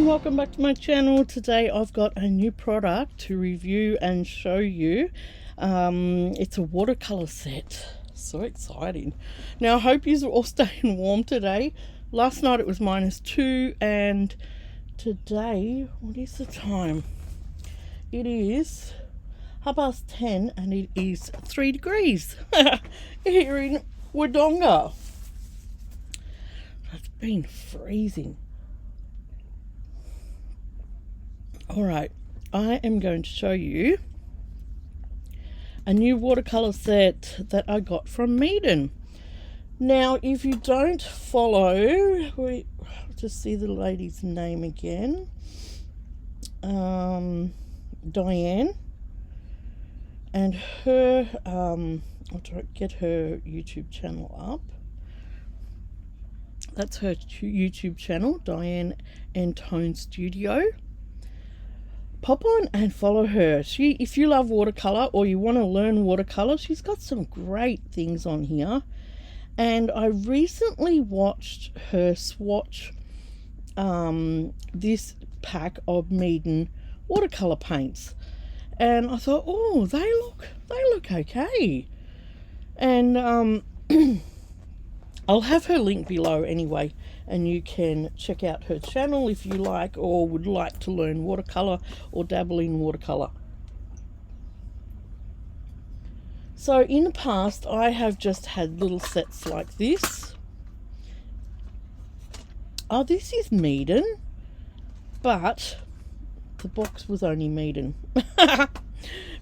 welcome back to my channel. Today I've got a new product to review and show you. It's a watercolor set. So exciting. Now I hope you're all staying warm today. Last night it was -2 and today, what is the time? It is 10:30 and it is 3 degrees here in Wodonga. It's been freezing. Alright, I am going to show you a new watercolor set that I got from Meeden. Now, if you don't follow, just see the lady's name again, Diane, and her, I'll try to get her YouTube channel up. That's her YouTube channel, Diane and Tone Studio. Pop on and follow her. If you love watercolor or you want to learn watercolor, she's got some great things on here. And I recently watched her swatch this pack of Meeden watercolor paints, and I thought, oh, they look okay. And I'll have her link below anyway, and you can check out her channel if you like or would like to learn watercolor or dabble in watercolor. So in the past I have just had little sets like this. Oh, this is Meeden, but the box was only Meeden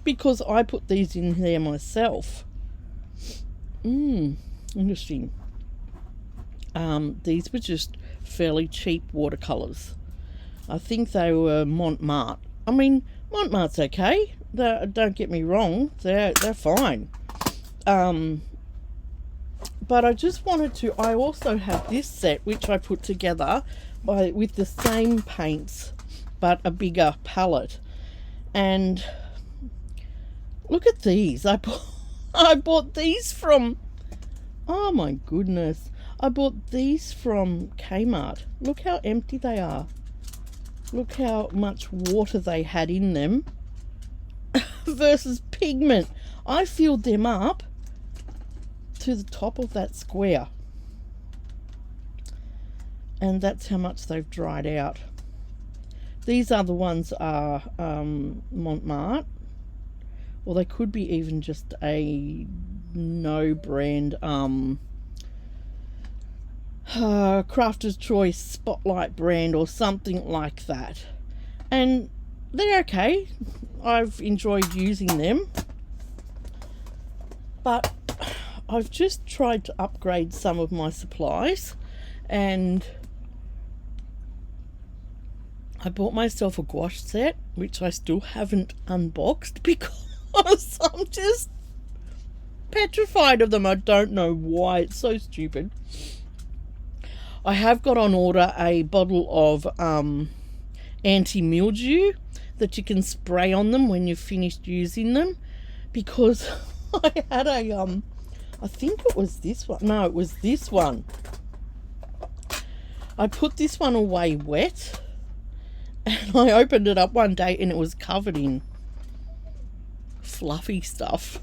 because I put these in there myself. Interesting. These were just fairly cheap watercolors. I think they were Montmartre. I mean, Montmartre's okay. Don't get me wrong, they're fine. But I just wanted to. I also have this set which I put together with the same paints, but a bigger palette. And look at these. I bought these from. Oh my goodness. I bought these from Kmart. Look how empty they are. Look how much water they had in them versus pigment. I filled them up to the top of that square. And that's how much they've dried out. These other ones are Montmartre. Or they could be even just a no brand Crafter's Choice Spotlight brand or something like that, and they're okay. I've enjoyed using them, but I've just tried to upgrade some of my supplies, and I bought myself a gouache set which I still haven't unboxed because I'm just petrified of them. I don't know why. It's so stupid. I have got on order a bottle of anti-mildew that you can spray on them when you've finished using them, because I had a I think it was this one. No, it was this one. I put this one away wet and I opened it up one day and it was covered in fluffy stuff.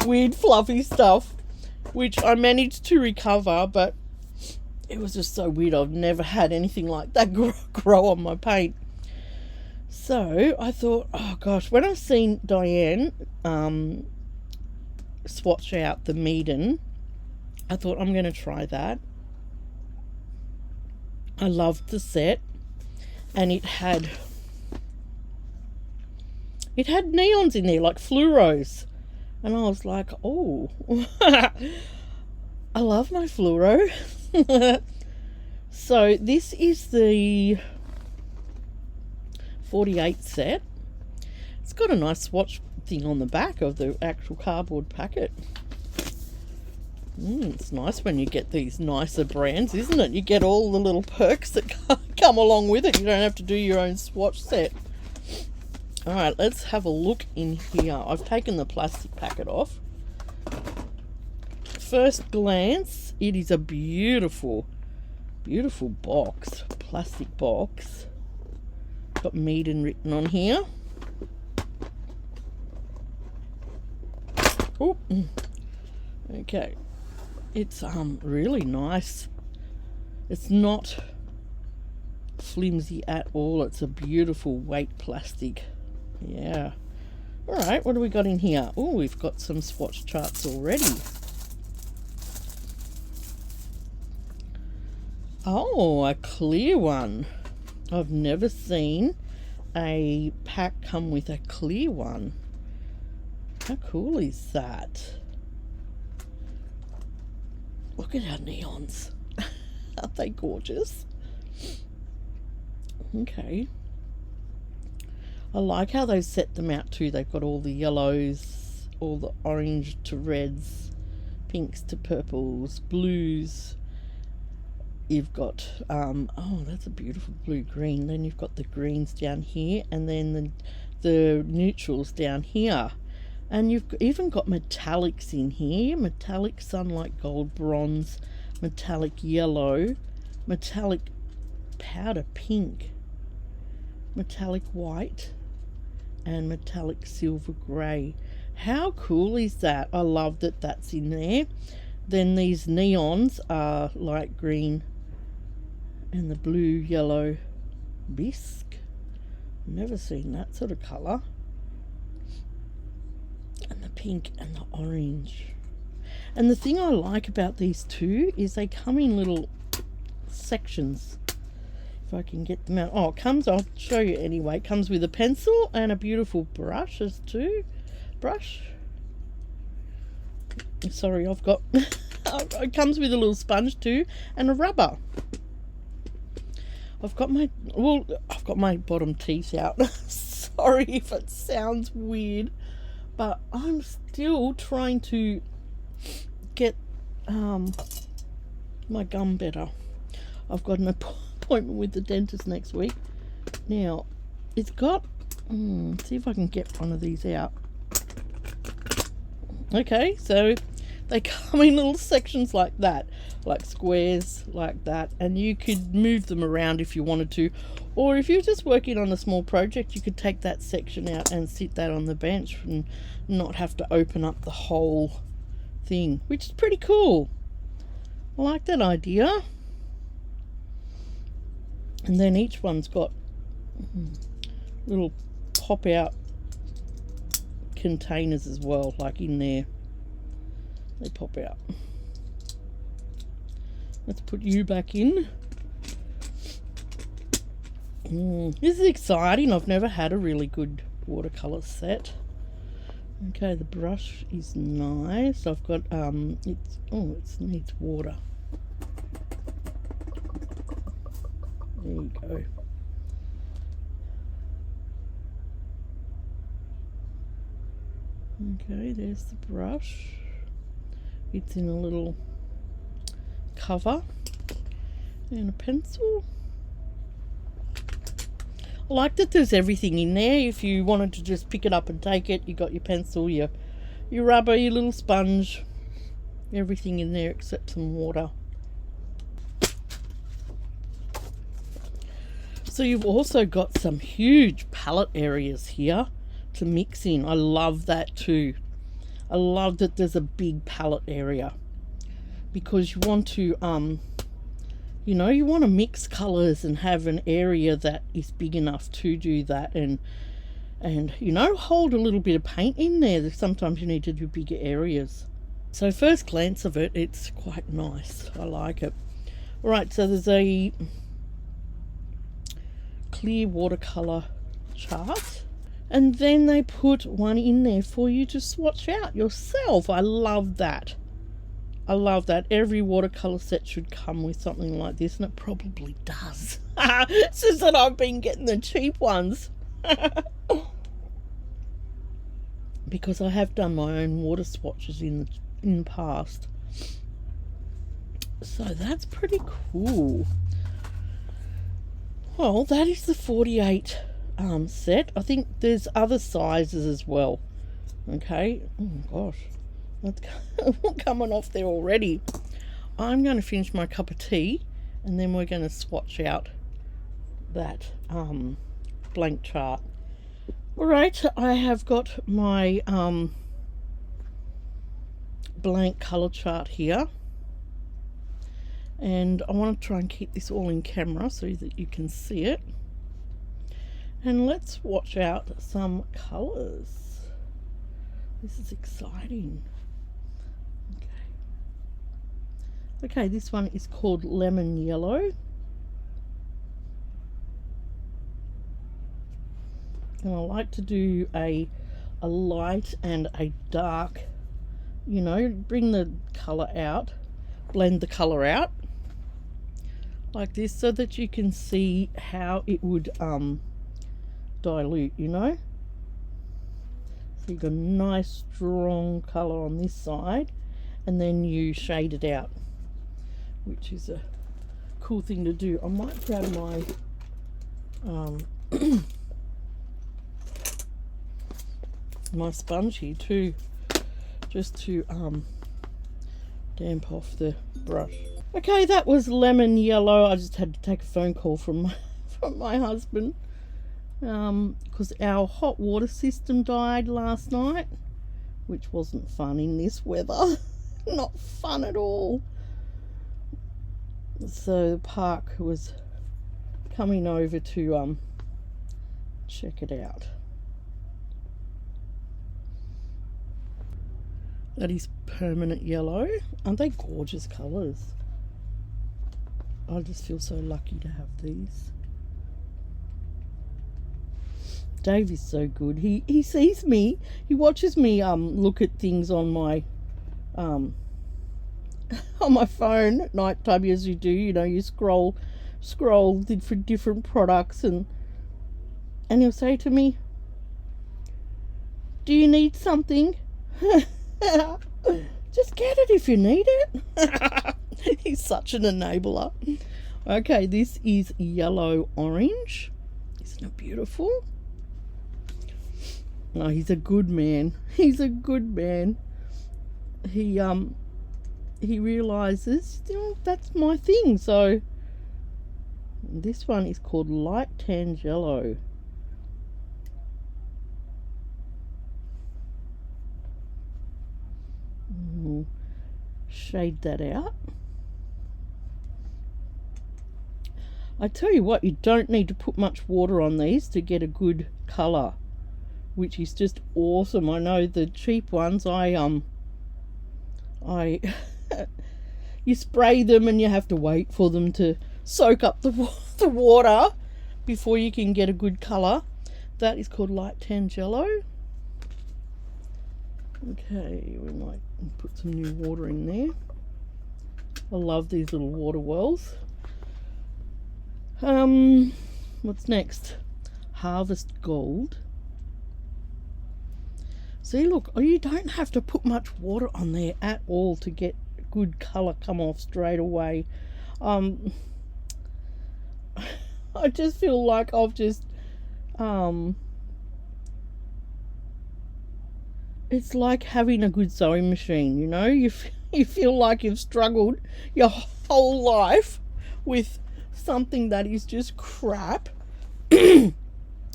Weird fluffy stuff, which I managed to recover, but it was just so weird. I've never had anything like that grow on my paint. So I thought, oh gosh, when I've seen Diane swatch out the Meeden, I thought I'm going to try that. I loved the set, and it had neons in there, like fluoros, and I was like, oh, I love my fluoro. So this is the 48 set. It's got a nice swatch thing on the back of the actual cardboard packet. It's nice when you get these nicer brands, isn't it? You get all the little perks that come along with it. You don't have to do your own swatch set. Alright, let's have a look in here. I've taken the plastic packet off. First glance, it is a beautiful, beautiful box, plastic box. Got Meeden written on here. Oh, okay. It's really nice. It's not flimsy at all. It's a beautiful weight plastic. Yeah. All right, what do we got in here? Oh, we've got some swatch charts already. Oh, a clear one. I've never seen a pack come with a clear one. How cool is that? Look at our neons. Aren't they gorgeous? Okay. I like how they set them out too. They've got all the yellows, all the orange to reds, pinks to purples, blues. You've got, oh, that's a beautiful blue-green. Then you've got the greens down here, and then the neutrals down here. And you've even got metallics in here. Metallic sunlight gold, bronze, metallic yellow, metallic powder pink, metallic white, and metallic silver grey. How cool is that? I love that that's in there. Then these neons are light green and the blue yellow bisque. Never seen that sort of colour. And the pink and the orange. And the thing I like about these two is they come in little sections. If I can get them out. Oh, it comes, I'll show you anyway. It comes with a pencil and a beautiful brush as too. Brush. Sorry, I've got it comes with a little sponge too and a rubber. I've got my bottom teeth out. Sorry if it sounds weird, but I'm still trying to get my gum better. I've got an appointment with the dentist next week. Now, it's got, see if I can get one of these out. Okay, so they come in little sections like that, like squares like that, and you could move them around if you wanted to, or if you're just working on a small project, you could take that section out and sit that on the bench and not have to open up the whole thing, which is pretty cool. I like that idea. And then each one's got little pop out containers as well, like in there. They pop out. Let's put you back in. This is exciting. I've never had a really good watercolor set. Okay, the brush is nice. I've got it needs water. There you go. Okay, there's the brush. It's in a little cover and a pencil. I like that there's everything in there. If you wanted to just pick it up and take it, you got your pencil, your rubber, your little sponge, everything in there except some water. So you've also got some huge palette areas here to mix in. I love that too. I love that there's a big palette area because you want to you know, you want to mix colors and have an area that is big enough to do that, and you know, hold a little bit of paint in there. Sometimes you need to do bigger areas. So first glance of it, it's quite nice. I like it. All right, so there's a clear watercolor chart, and then they put one in there for you to swatch out yourself. I love that. I love that. Every watercolor set should come with something like this, and it probably does. It's just that I've been getting the cheap ones. Because I have done my own water swatches in the past. So that's pretty cool. Well, that is the 48 set. I think there's other sizes as well. Okay. Oh gosh, that's coming off there already. I'm going to finish my cup of tea, and then we're going to swatch out that blank chart. Alright, I have got my blank colour chart here, and I want to try and keep this all in camera so that you can see it. And let's swatch out some colours. This is exciting. Okay, this one is called Lemon Yellow. And I like to do a light and a dark, you know, bring the colour out, blend the colour out like this so that you can see how it would dilute, you know. So you've got a nice strong colour on this side, and then you shade it out, which is a cool thing to do. I might grab my my sponge here too, just to damp off the brush. Okay, that was Lemon Yellow. I just had to take a phone call from my husband because our hot water system died last night, which wasn't fun in this weather. Not fun at all. So the park was coming over to check it out. That is Permanent Yellow. Aren't they gorgeous colours? I just feel so lucky to have these. Dave is so good. He sees me. He watches me look at things on my on my phone at night time, as you do. You know, you scroll for different products, and he'll say to me, "Do you need something?" Just get it if you need it. He's such an enabler. Okay, this is Yellow Orange. Isn't it beautiful? Oh, he's a good man. He's a good man. He realizes, you know, that's my thing. So this one is called Light Tan Yellow. Shade that out. I tell you what, you don't need to put much water on these to get a good colour, which is just awesome. I know the cheap ones, you spray them and you have to wait for them to soak up the water before you can get a good colour. That is called Light Tan Yellow. Okay, we might put some new water in there. I love these little water wells. What's next? Harvest Gold. See, look, you don't have to put much water on there at all to get good colour come off straight away. I just feel like I've just it's like having a good sewing machine, you know. You feel like you've struggled your whole life with something that is just crap, and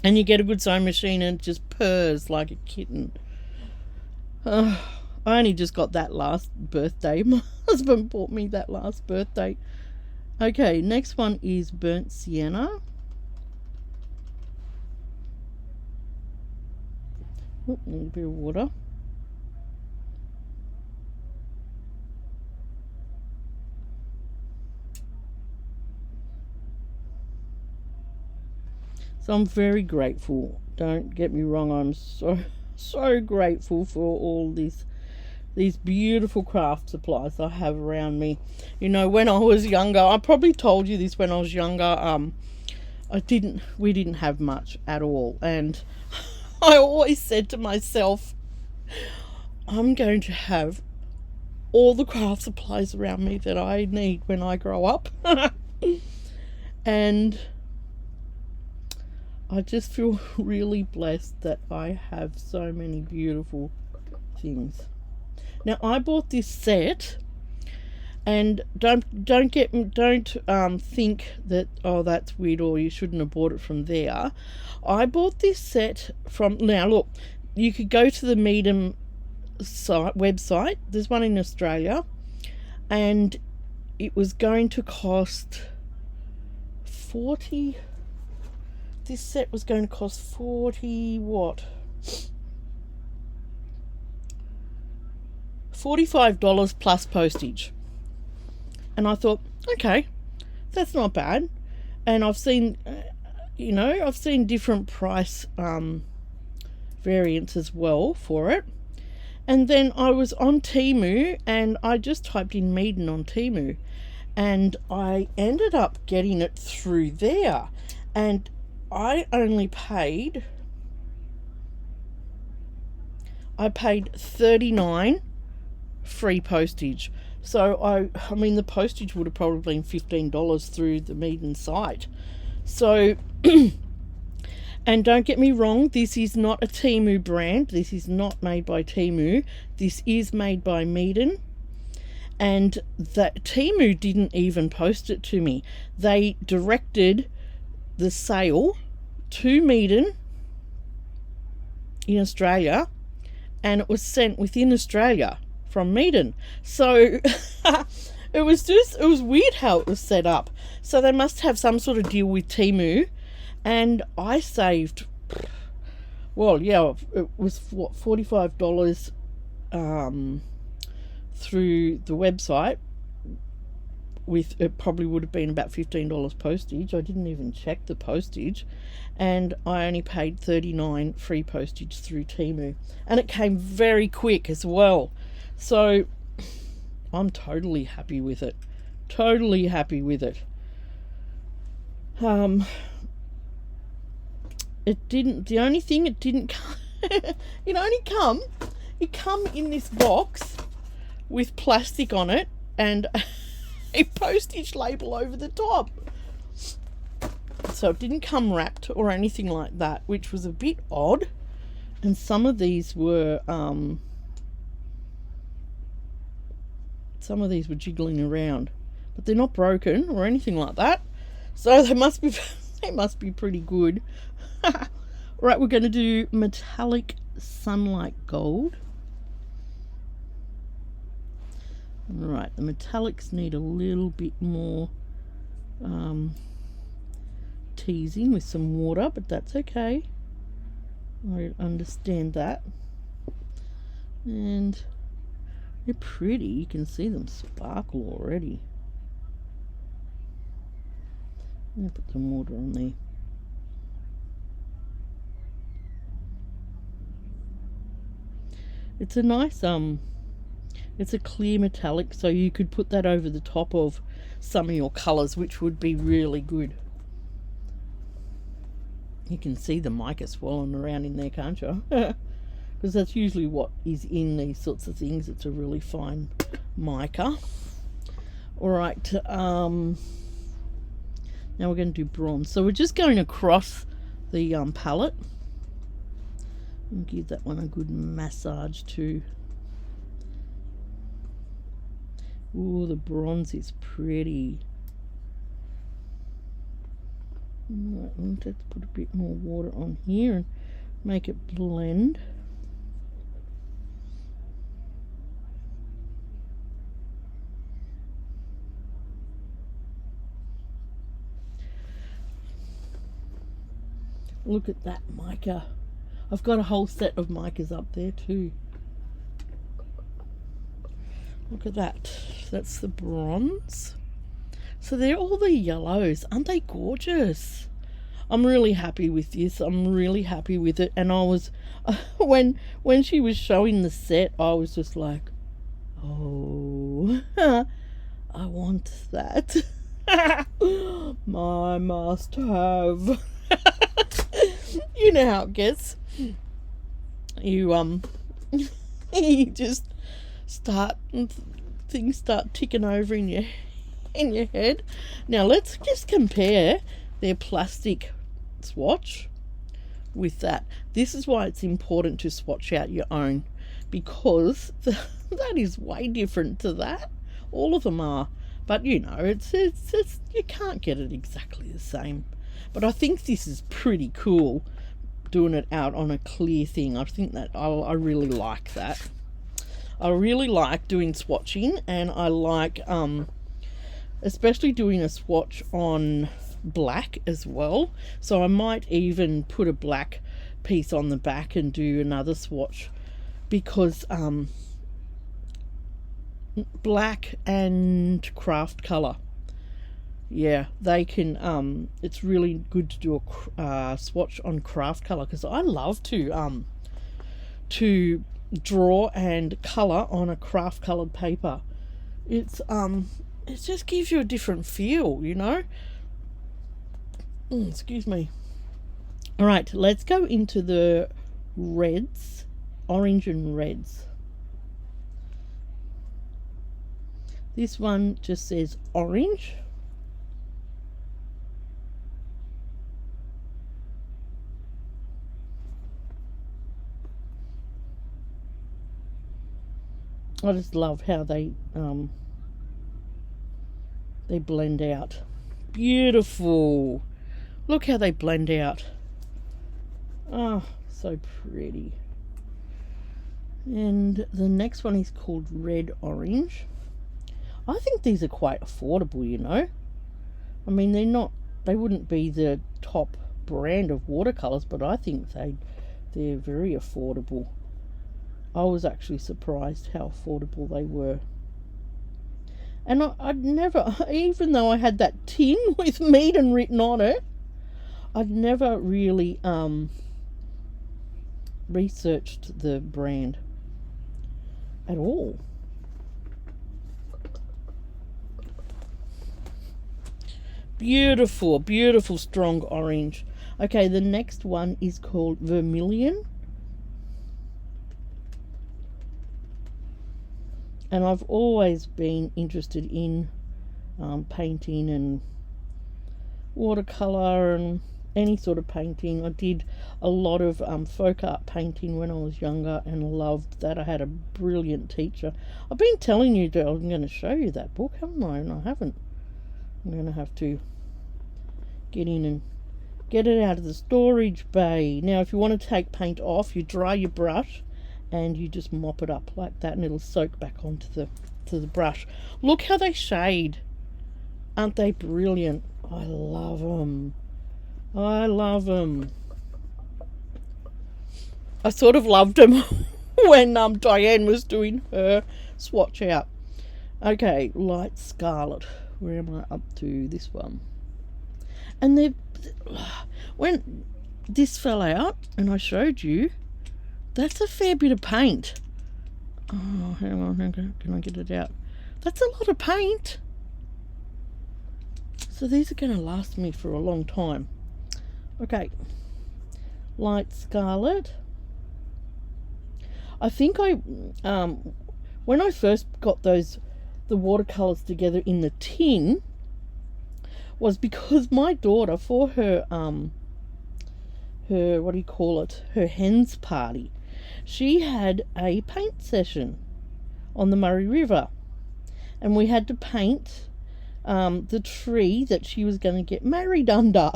you get a good sewing machine and it just purrs like a kitten. I only just got that last birthday. My husband bought me that last birthday. Okay, next one is Burnt Sienna. Oh, a little bit of water. So I'm very grateful. Don't get me wrong, I'm so grateful for all these beautiful craft supplies I have around me. You know, when I was younger, I probably told you this when I was younger, we didn't have much at all, and I always said to myself, I'm going to have all the craft supplies around me that I need when I grow up. And I just feel really blessed that I have so many beautiful things. Now, I bought this set And don't think that, oh, that's weird, or you shouldn't have bought it from there. I bought this set from, now look, you could go to the Meeden website. There's one in Australia, and it was going to cost 40. This set was going to cost 40 what? $45 plus postage. And I thought, okay, that's not bad. And I've seen, I've seen different price variants as well for it. And then I was on Temu, and I just typed in Meeden on Temu, and I ended up getting it through there. And I only paid $39 free postage. So I mean the postage would have probably been $15 through the Meeden site. So and don't get me wrong, this is not a Temu brand. This is not made by Temu. This is made by Meeden. And that Temu didn't even post it to me. They directed the sale to Meeden in Australia, and it was sent within Australia from Meeden. So it was weird how it was set up. So they must have some sort of deal with Temu, and I saved, well, yeah, it was what, $45 through the website. With it probably would have been about $15 postage. I didn't even check the postage, and I only paid $39 free postage through Temu, and it came very quick as well. So I'm totally happy with it. Totally happy with it. It didn't. The only thing it didn't come. It come in this box with plastic on it and a postage label over the top. So it didn't come wrapped or anything like that, which was a bit odd. And some of these were jiggling around, but they're not broken or anything like that. So they must be pretty good. Right, we're going to do metallic sunlight gold. Right, the metallics need a little bit more teasing with some water, but that's okay. I understand that. And they're pretty. You can see them sparkle already. I'm going to put some water on there. It's a nice it's a clear metallic, so you could put that over the top of some of your colours, which would be really good. You can see the mica swirling around in there, can't you? Because that's usually what is in these sorts of things. It's a really fine mica. Alright, now we're going to do bronze. So we're just going across the palette and give that one a good massage too. Ooh, the bronze is pretty. Right, let's put a bit more water on here and make it blend. Look at that mica. I've got a whole set of micas up there too. Look at that. That's the bronze. So they're all the yellows. Aren't they gorgeous? I'm really happy with this. I'm really happy with it. And I was, when she was showing the set, I was just like, oh, I want that. My must have. You know how it gets. You you just things start ticking over in your head. Now let's just compare their plastic swatch with that. This is why it's important to swatch out your own, because that is way different to that. All of them are. But you know, it's you can't get it exactly the same. But I think this is pretty cool, doing it out on a clear thing. I think that I really like that. I really like doing swatching, and I like especially doing a swatch on black as well. So I might even put a black piece on the back and do another swatch, because black and craft color, yeah, they can it's really good to do a swatch on craft color, because I love to draw and color on a craft colored paper. It's it just gives you a different feel, you know. Excuse me. All right, let's go into the reds, orange and reds. This one just says orange. I just love how they blend out. Beautiful. Look how they blend out. Oh, so pretty. And the next one is called red orange. I think these are quite affordable, you know. I mean, they wouldn't be the top brand of watercolors, but I think they're very affordable. I was actually surprised how affordable they were. And I'd never, even though I had that tin with Meeden written on it, I'd never really researched the brand at all. Beautiful, beautiful strong orange. Okay, the next one is called vermilion. And I've always been interested in painting and watercolor and any sort of painting. I did a lot of folk art painting when I was younger and loved that. I had a brilliant teacher. I've been telling you that I'm going to show you that book, haven't I? And I haven't. I'm going to have to get in and get it out of the storage bay. Now, if you want to take paint off, you dry your brush and you just mop it up like that, and it'll soak back onto the brush. Look how they shade. Aren't they brilliant? I love them. I love them. I sort of loved them when Diane was doing her swatch out. Okay, light scarlet. Where am I up to? This one. And when this fell out and I showed you, that's a fair bit of paint. Oh, hang on, can I get it out? That's a lot of paint. So these are going to last me for a long time. Okay, light scarlet. I think when I first got the watercolors together in the tin, was because my daughter, for her what do you call it, her hens party, she had a paint session on the Murray River, and we had to paint the tree that she was going to get married under.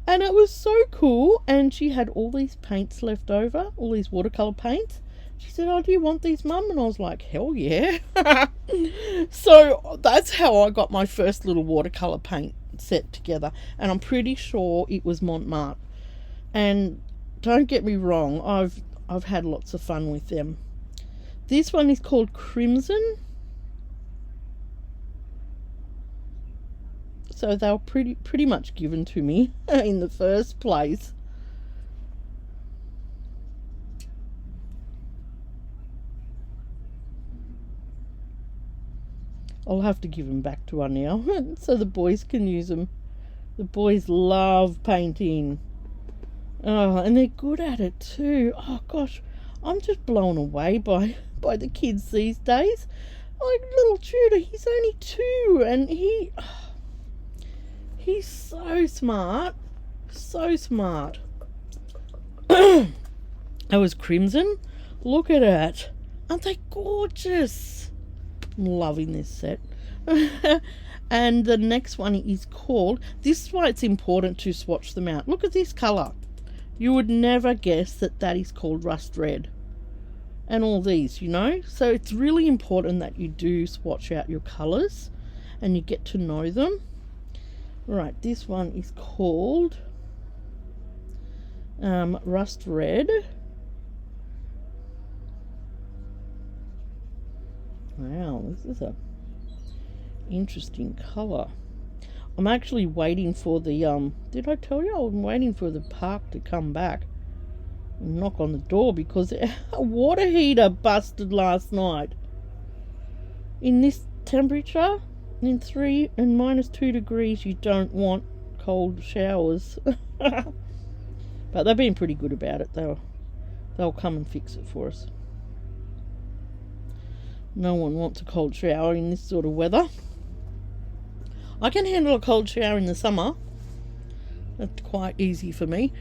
And it was so cool, and she had all these paints left over, all these watercolor paints. She said, "Oh, do you want these, Mum?" And I was like, hell yeah. So that's how I got my first little watercolor paint set together, and I'm pretty sure it was Montmartre. And don't get me wrong, I've had lots of fun with them. This one is called Crimson. So they were pretty much given to me in the first place. I'll have to give them back to her now so the boys can use them. The boys love painting. Oh, and they're good at it too. Oh gosh, I'm just blown away by the kids these days. Like little Tudor, he's only 2, and he's so smart. So smart. That was Crimson. Look at it. Aren't they gorgeous? I'm loving this set. And the next one is called, this is why it's important to swatch them out. Look at this colour. You would never guess that that is called rust red. And all these, you know. So it's really important that you do swatch out your colours and you get to know them. Right, this one is called rust red. Wow, this is a interesting colour. I'm actually waiting for the did I tell you I'm waiting for the park to come back and knock on the door, because a water heater busted last night. In this temperature, in -2 degrees, you don't want cold showers. But they've been pretty good about it. They'll come and fix it for us. No one wants a cold shower in this sort of weather. I can handle a cold shower in the summer. That's quite easy for me.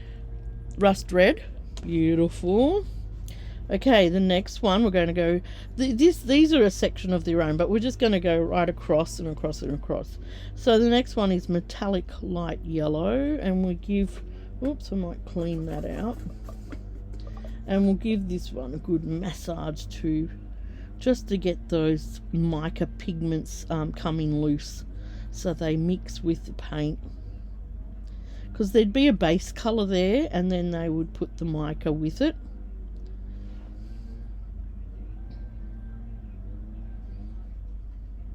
Rust red. Beautiful. Okay, the next one we're going to go... These are a section of their own, but we're just going to go right across and across and across. So the next one is metallic light yellow, and we give... Oops, I might clean that out. And we'll give this one a good massage too, just to get those mica pigments coming loose so they mix with the paint. Because there'd be a base colour there and then they would put the mica with it.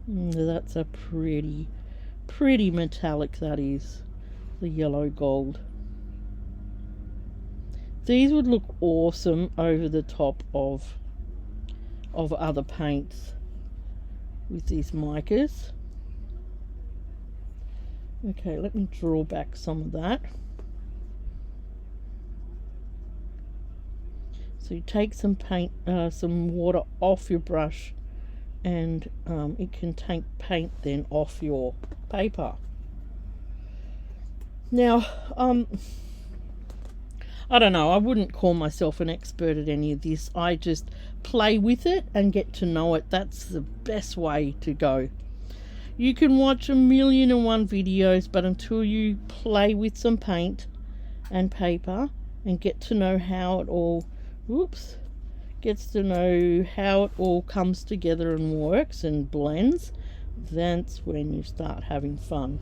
That's a pretty metallic, that is. The yellow gold. These would look awesome over the top of other paints with these micas. Okay, let me draw back some of that. So you take some paint, some water off your brush, and it can take paint then off your paper. Now, I don't know, I wouldn't call myself an expert at any of this. I just play with it and get to know it. That's the best way to go. You can watch 1,000,001 videos, but until you play with some paint and paper and get to know how it all, gets to know how it all comes together and works and blends, that's when you start having fun.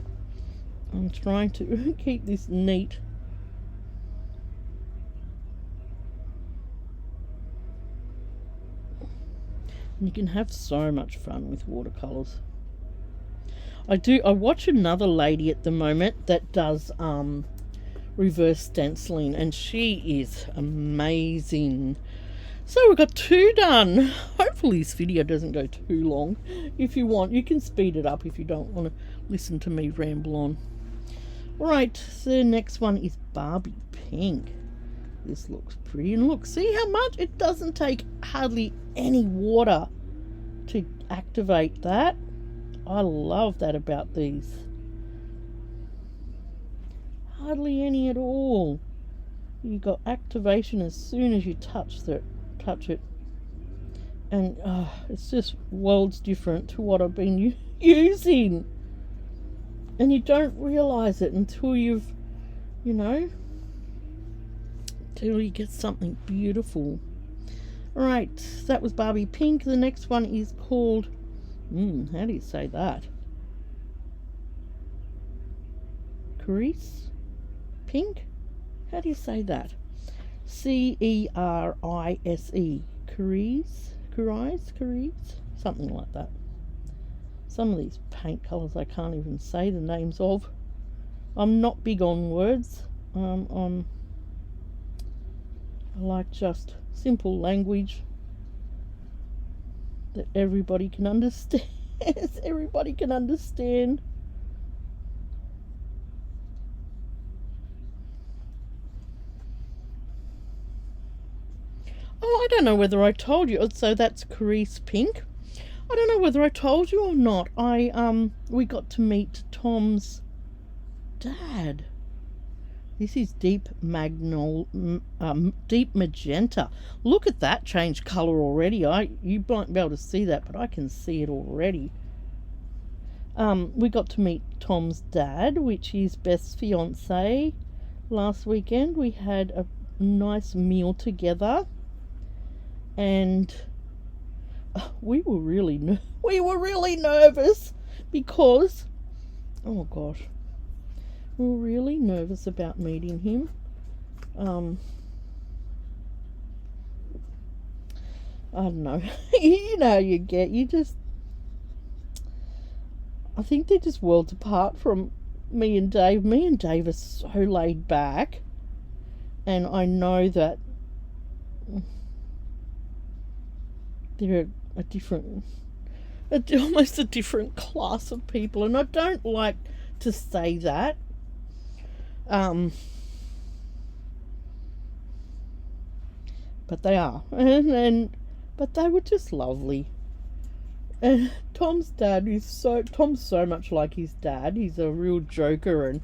I'm trying to keep this neat. You can have so much fun with watercolors. I watch another lady at the moment that does reverse stenciling, and she is amazing. So we've got 2 done. Hopefully this video doesn't go too long. If you want, you can speed it up if you don't want to listen to me ramble on. Alright, the next one is Barbie Pink. This looks pretty, and look, see how much? It doesn't take hardly any water to activate that. I love that about these. Hardly any at all. You got activation as soon as you touch it. And it's just worlds different to what I've been using. And you don't realise it until you've, till you get something beautiful. Alright, that was Barbie Pink. The next one is called, how do you say that? Cerise Pink? How do you say that? Cerise. Cerise? Something like that. Some of these paint colours I can't even say the names of. I'm not big on words. I like just simple language that everybody can understand. Everybody can understand. Oh, I don't know whether I told you. So that's Cerise Pink. I don't know whether I told you or not. We got to meet Tom's dad. This is deep deep magenta. Look at that change colour already. You won't be able to see that, but I can see it already. We got to meet Tom's dad, which is Beth's fiance. Last weekend we had a nice meal together, and we were really nervous because, oh gosh, we were really nervous about meeting him. I don't know. You know, I think they're just worlds apart from me and Dave. Me and Dave are so laid back, and I know that they're almost a different class of people, and I don't like to say that. But they are, but they were just lovely. And Tom's so much like his dad. He's a real joker, and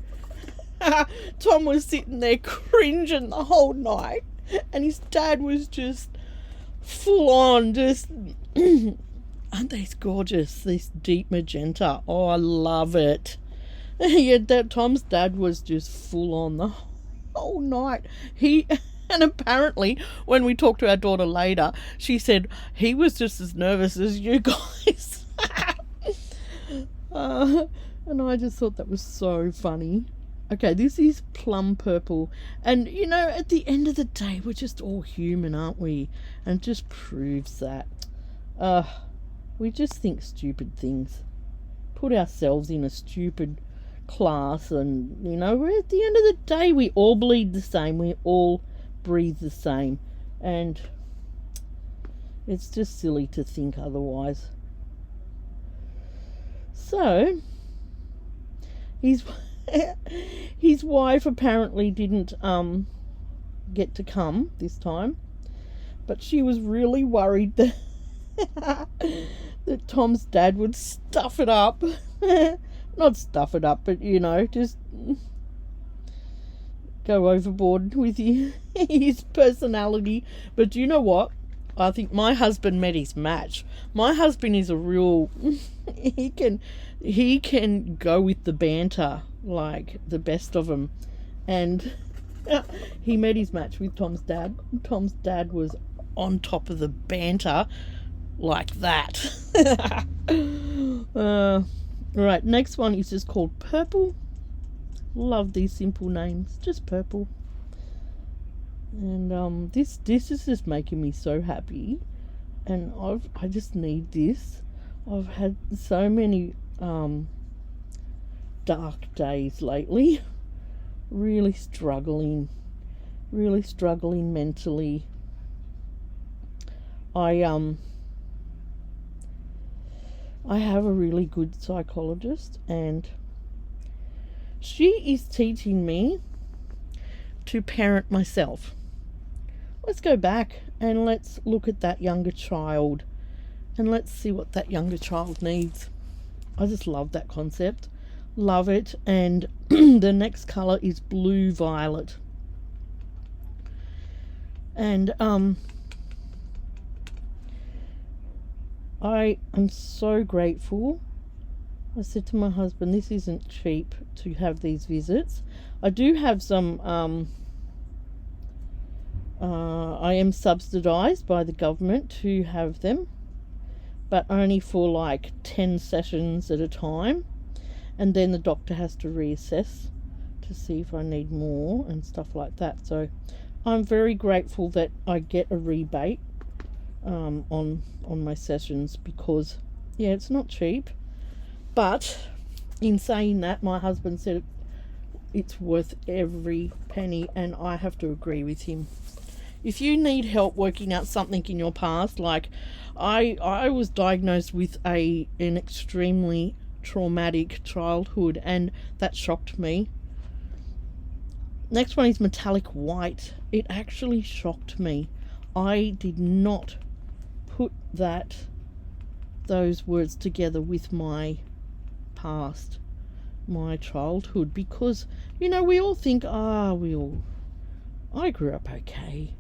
Tom was sitting there cringing the whole night, and his dad was just full on, just aren't these gorgeous? This deep magenta. Oh, I love it. Yeah, Tom's dad was just full on the whole night. And apparently, when we talked to our daughter later, she said he was just as nervous as you guys. And I just thought that was so funny. Okay, this is plum purple. And, you know, at the end of the day, we're just all human, aren't we? And it just proves that. We just think stupid things. Put ourselves in a stupid class, and, you know, we're at the end of the day, we all bleed the same. We all breathe the same, and it's just silly to think otherwise. So his wife apparently didn't get to come this time, but she was really worried that that Tom's dad would stuff it up. Not stuff it up, but, you know, just go overboard with his personality. But you know what? I think my husband met his match. My husband is a real he can go with the banter like the best of them, and he met his match with Tom's dad. Tom's dad was on top of the banter like that. Right, next one is just called Purple. Love these simple names, just Purple. And this is just making me so happy, and I just need this. I've had so many dark days lately, really struggling mentally. I have a really good psychologist, and she is teaching me to parent myself. Let's go back and let's look at that younger child, and let's see what that younger child needs. I just love that concept. Love it. And the next colour is blue violet. And I am so grateful. I said to my husband, this isn't cheap to have these visits. I do have some I am subsidised by the government to have them, but only for like 10 sessions at a time, and then the doctor has to reassess to see if I need more and stuff like that. So I'm very grateful that I get a rebate on my sessions, because yeah, it's not cheap. But in saying that, my husband said it's worth every penny, and I have to agree with him. If you need help working out something in your past, like I was diagnosed with an extremely traumatic childhood, and that shocked me. Next one is metallic white. It actually shocked me. I did not put those words together with my past. my childhood, because, you know, we all think, I grew up okay.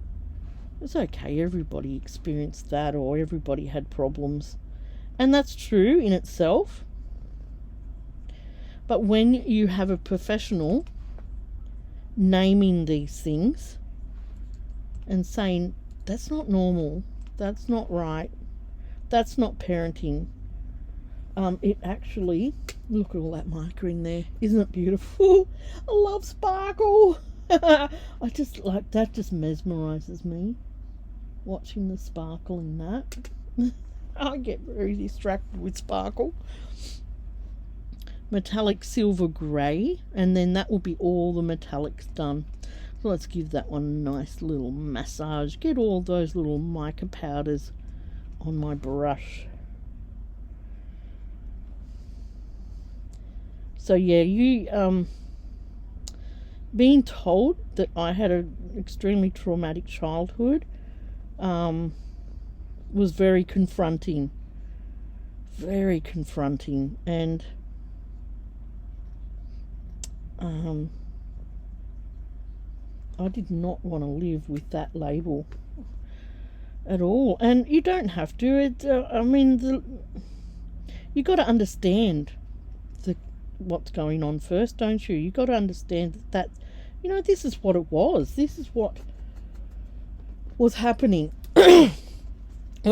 It's okay, everybody experienced that, or everybody had problems. And that's true in itself. But when you have a professional naming these things and saying, that's not normal, that's not right, that's not parenting, it actually, look at all that marker in there. Isn't it beautiful? I love sparkle. I just like that, just mesmerizes me, watching the sparkle in that. I get very distracted with sparkle. Metallic silver grey, and then that will be all the metallics done. So let's give that one a nice little massage. Get all those little mica powders on my brush. So yeah, you being told that I had an extremely traumatic childhood was very confronting. Very confronting. And I did not want to live with that label at all. And you don't have to. You got to understand what's going on first, don't you? You got to understand that, you know, this is what it was. This is what was happening. We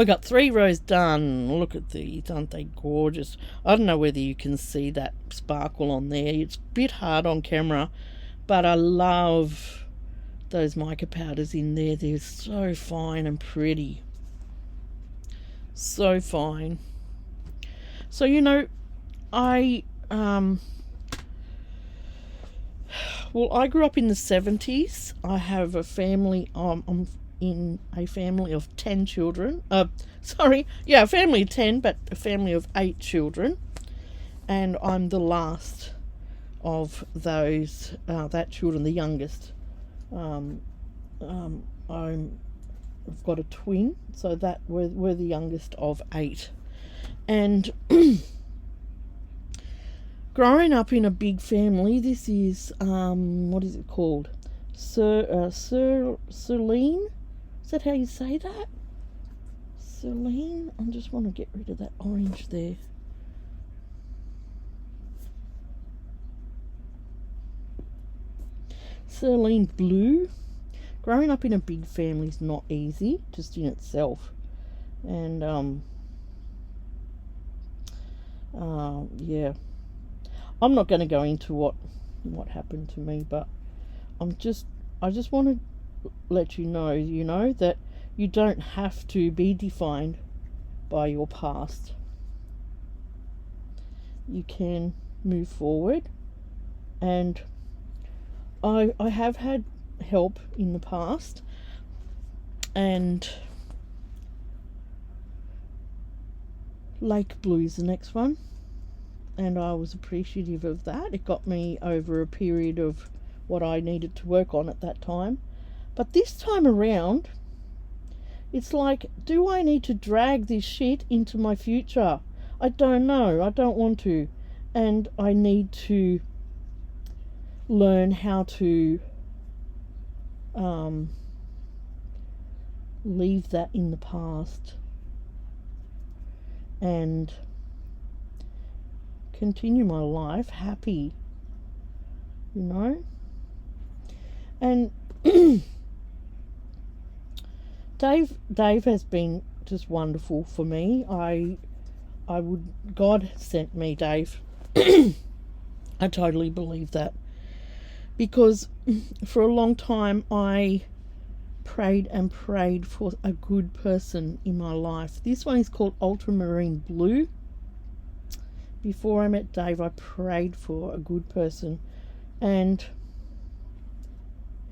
got 3 rows done. Look at these, aren't they gorgeous? I don't know whether you can see that sparkle on there. It's a bit hard on camera, but I love those mica powders in there. They're so fine and pretty. So fine. So, you know, I grew up in the 70s. I have a family. I'm in a family of 10 children. A family of 10, but a family of 8 children. And I'm the last of those, children, the youngest. I've got a twin, so that we're the youngest of 8. And growing up in a big family, this is, what is it called? Celine? Is that how you say that? Celine? I just want to get rid of that orange there. Celine blue. Growing up in a big family is not easy, just in itself. And, yeah. I'm not going to go into what happened to me, but I just want to let you know that you don't have to be defined by your past. You can move forward, and I have had help in the past, and Lake Blue is the next one, and I was appreciative of that. It got me over a period of what I needed to work on at that time. But this time around, it's like, do I need to drag this shit into my future? I don't know. I don't want to. And I need to learn how to leave that in the past and continue my life happy, you know. And Dave has been just wonderful for me. God sent me Dave. I totally believe that, because for a long time I prayed and prayed for a good person in my life. This one is called Ultramarine Blue. Before I met Dave, I prayed for a good person, and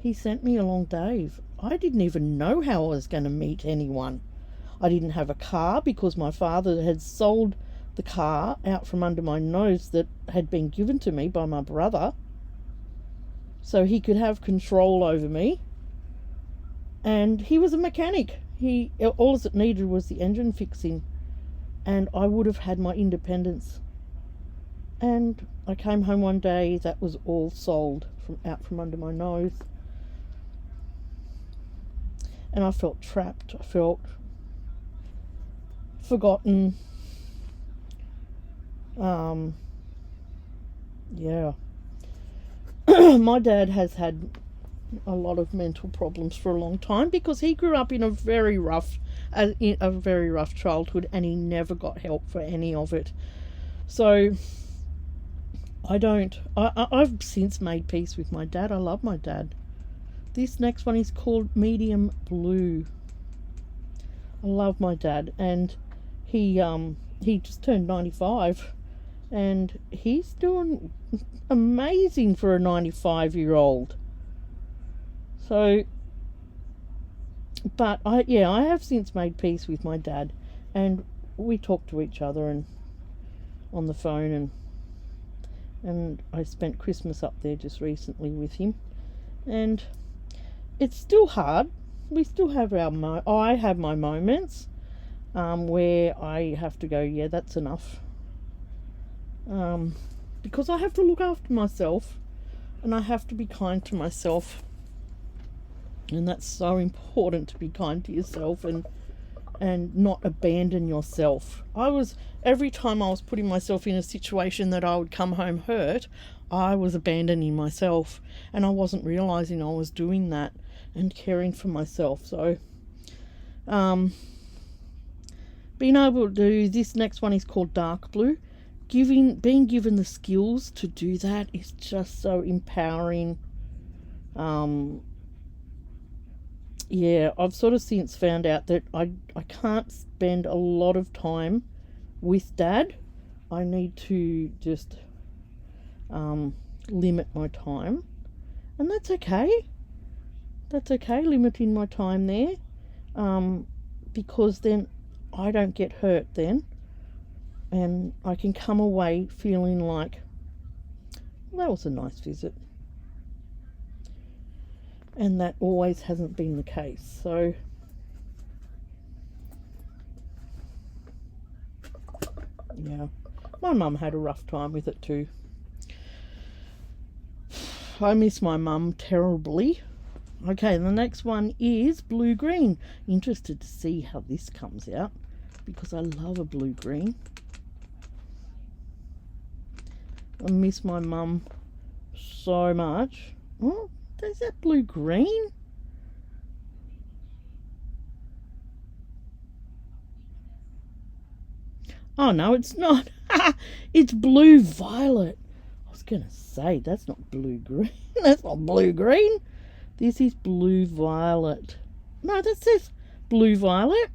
he sent me along Dave. I didn't even know how I was going to meet anyone. I didn't have a car because my father had sold the car out from under my nose that had been given to me by my brother, so he could have control over me. And he was a mechanic. All it needed was the engine fixing, and I would have had my independence. And I came home one day, that was all sold out from under my nose. And I felt trapped. I felt forgotten. Yeah. My dad has had a lot of mental problems for a long time because he grew up in a very rough childhood, and he never got help for any of it. So I've since made peace with my dad. I love my dad. This next one is called Medium Blue. I love my dad, and he just turned 95, and he's doing amazing for a 95-year-old. So, but I have since made peace with my dad, and we talk to each other and on the phone, and I spent Christmas up there just recently with him, and it's still hard. We still have I have my moments where I have to go, yeah, that's enough, because I have to look after myself, and I have to be kind to myself. And that's so important, to be kind to yourself and not abandon yourself. Every time I was putting myself in a situation that I would come home hurt, I was abandoning myself, and I wasn't realizing I was doing that and caring for myself. So being able to do this next one is called Dark Blue. Being given the skills to do that is just so empowering. Yeah, I've sort of since found out that I can't spend a lot of time with Dad. I need to just limit my time, and that's okay. That's okay, limiting my time there, because then I don't get hurt then, and I can come away feeling like, well, that was a nice visit. And that always hasn't been the case. So yeah, my mum had a rough time with it too. I miss my mum terribly. Okay, the next one is Blue Green. Interested to see how this comes out, because I love a blue green. I miss my mum so much. Oh, is that blue green? Oh no, it's not. It's blue violet. I was gonna say, that's not blue green. That's not blue green. This is blue violet. No, that says blue violet.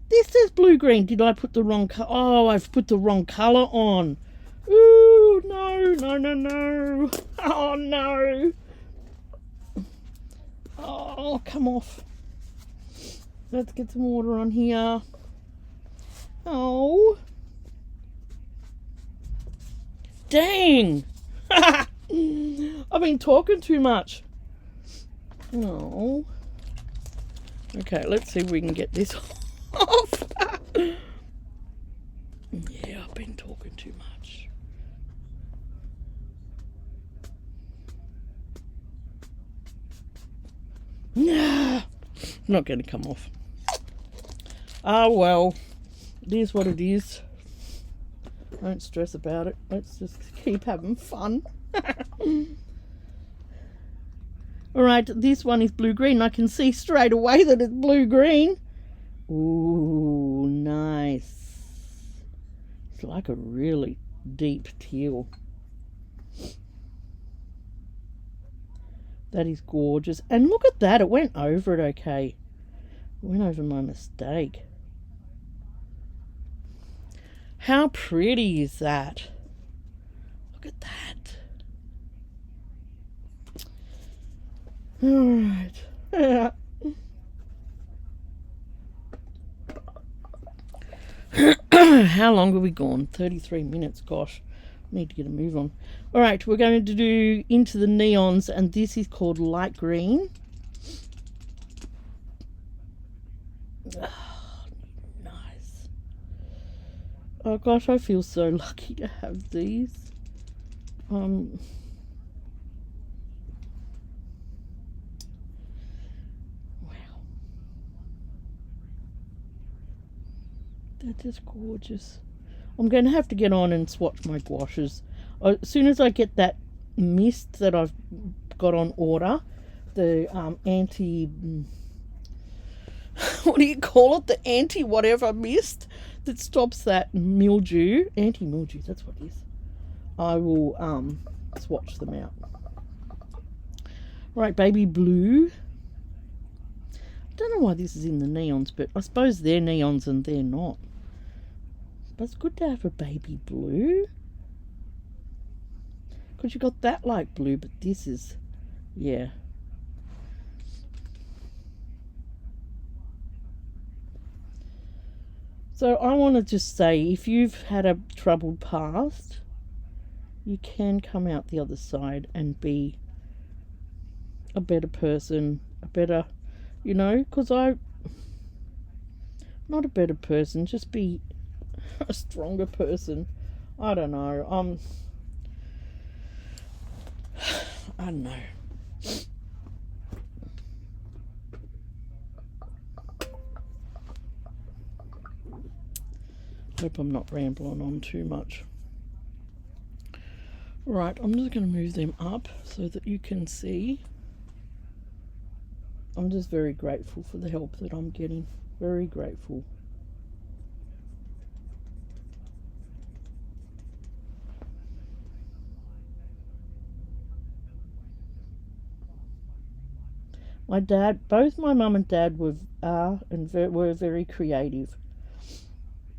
This says blue green. Did I put the wrong color? Oh, I've put the wrong color on. Ooh, no, no, no, no. Oh no. Oh, come off. Let's get some water on here. Oh. Dang. I've been talking too much. Oh. Okay, let's see if we can get this off. Yeah, I've been talking too much. Nah, not going to come off. Ah, well, it is what it is. Don't stress about it. Let's just keep having fun. Alright, this one is blue-green. I can see straight away that it's blue-green. Ooh, nice. It's like a really deep teal. That is gorgeous. And look at that. It went over it okay. It went over my mistake. How pretty is that? Look at that. Alright. How long have we gone? 33 minutes. Gosh. Need to get a move on. Alright, we're going to do Into the Neons, and this is called Light Green. Oh, nice. Oh gosh, I feel so lucky to have these. Wow. They're just gorgeous. I'm going to have to get on and swatch my gouaches. As soon as I get that mist that I've got on order, the anti... what do you call it? The anti-whatever mist that stops that mildew. Anti-mildew, that's what it is. I will swatch them out. Right, baby blue. I don't know why this is in the neons, but I suppose they're neons and they're not. But it's good to have a baby blue. Because you got that light blue, but this is, yeah. So I want to just say, if you've had a troubled past, you can come out the other side and be a better person, a better, you know, because not a better person, just be a stronger person. I don't know. I don't know. Hope I'm not rambling on too much. Right, I'm just going to move them up so that you can see. I'm just very grateful for the help that I'm getting. Very grateful. My dad, both my mum and dad were very creative,